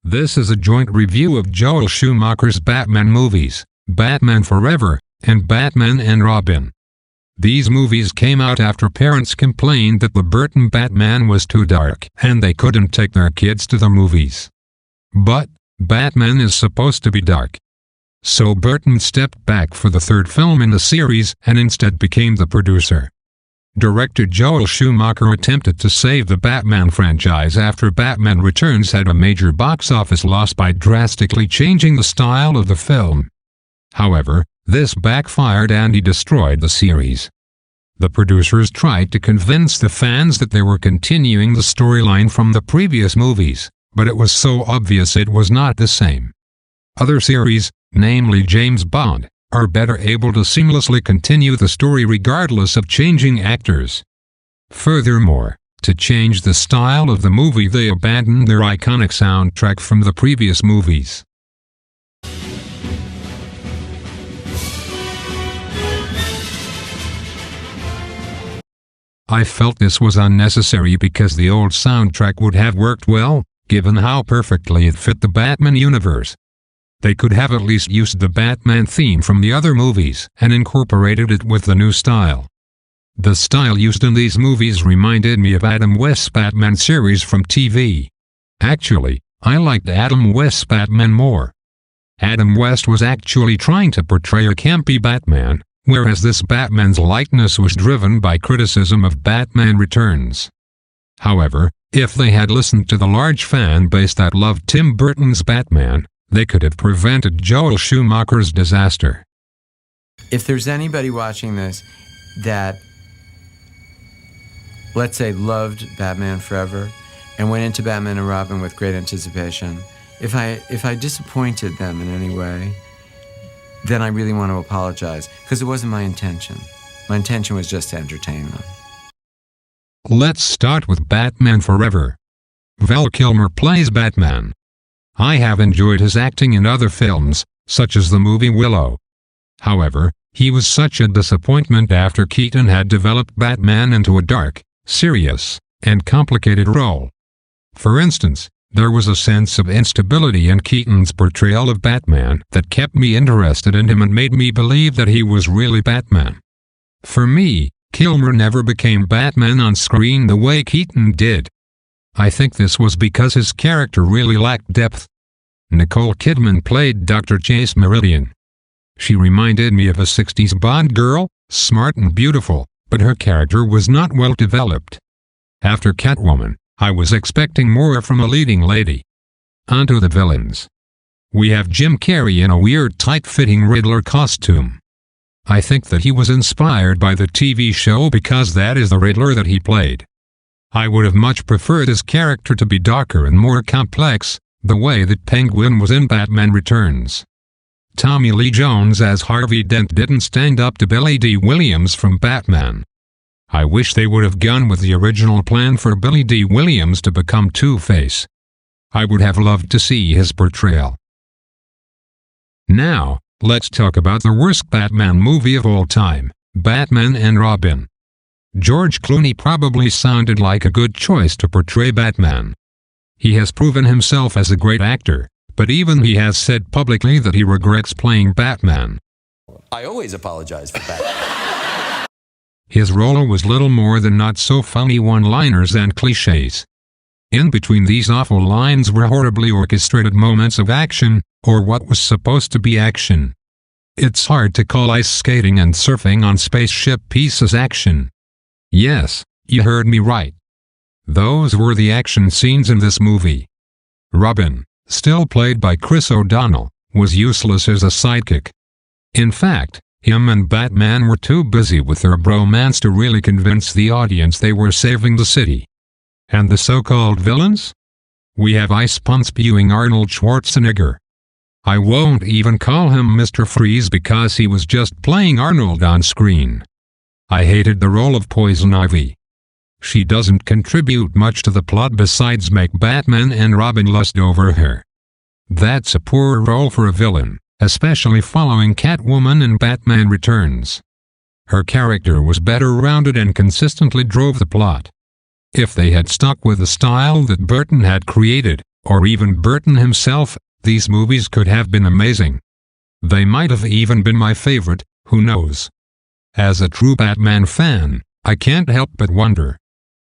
This is a joint review of Joel Schumacher's Batman movies, Batman Forever, and Batman and Robin. These movies came out after parents complained that the Burton Batman was too dark and they couldn't take their kids to the movies. But Batman is supposed to be dark. So Burton stepped back for the third film in the series and instead became the producer. Director Joel Schumacher attempted to save the Batman franchise after Batman Returns had a major box office loss by drastically changing the style of the film. However, this backfired and he destroyed the series. The producers tried to convince the fans that they were continuing the storyline from the previous movies, but it was so obvious it was not the same. Other series, namely James Bond, are better able to seamlessly continue the story regardless of changing actors. Furthermore, to change the style of the movie they abandoned their iconic soundtrack from the previous movies. I felt this was unnecessary because the old soundtrack would have worked well, given how perfectly it fit the Batman universe. They could have at least used the Batman theme from the other movies and incorporated it with the new style. The style used in these movies reminded me of Adam West's Batman series from TV. Actually, I liked Adam West's Batman more. Adam West was actually trying to portray a campy Batman, whereas this Batman's likeness was driven by criticism of Batman Returns. However, if they had listened to the large fan base that loved Tim Burton's Batman, they could have prevented Joel Schumacher's disaster. If there's anybody watching this that, let's say, loved Batman Forever and went into Batman and Robin with great anticipation, if I disappointed them in any way, then I really want to apologize, because it wasn't my intention. My intention was just to entertain them. Let's start with Batman Forever. Val Kilmer plays Batman. I have enjoyed his acting in other films, such as the movie Willow. However, he was such a disappointment after Keaton had developed Batman into a dark, serious, and complicated role. For instance, there was a sense of instability in Keaton's portrayal of Batman that kept me interested in him and made me believe that he was really Batman. For me, Kilmer never became Batman on screen the way Keaton did. I think this was because his character really lacked depth. Nicole Kidman played Dr. Chase Meridian. She reminded me of a 60s Bond girl, smart and beautiful, but her character was not well developed. After Catwoman, I was expecting more from a leading lady. Onto the villains. We have Jim Carrey in a weird tight-fitting Riddler costume. I think that he was inspired by the TV show because that is the Riddler that he played. I would have much preferred his character to be darker and more complex, the way that Penguin was in Batman Returns. Tommy Lee Jones as Harvey Dent didn't stand up to Billy D. Williams from Batman. I wish they would have gone with the original plan for Billy D. Williams to become Two-Face. I would have loved to see his portrayal. Now, let's talk about the worst Batman movie of all time, Batman and Robin. George Clooney probably sounded like a good choice to portray Batman. He has proven himself as a great actor, but even he has said publicly that he regrets playing Batman. I always apologize for Batman. His role was little more than not-so-funny one-liners and cliches. In between these awful lines were horribly orchestrated moments of action, or what was supposed to be action. It's hard to call ice skating and surfing on spaceship pieces action. Yes, you heard me right. Those were the action scenes in this movie. Robin, still played by Chris O'Donnell, was useless as a sidekick. In fact, him and Batman were too busy with their bromance to really convince the audience they were saving the city. And the so-called villains? We have ice-pun-spewing Arnold Schwarzenegger. I won't even call him Mr. Freeze because he was just playing Arnold on screen. I hated the role of Poison Ivy. She doesn't contribute much to the plot besides make Batman and Robin lust over her. That's a poor role for a villain, especially following Catwoman in Batman Returns. Her character was better rounded and consistently drove the plot. If they had stuck with the style that Burton had created, or even Burton himself, these movies could have been amazing. They might have even been my favorite, who knows? As a true Batman fan, I can't help but wonder,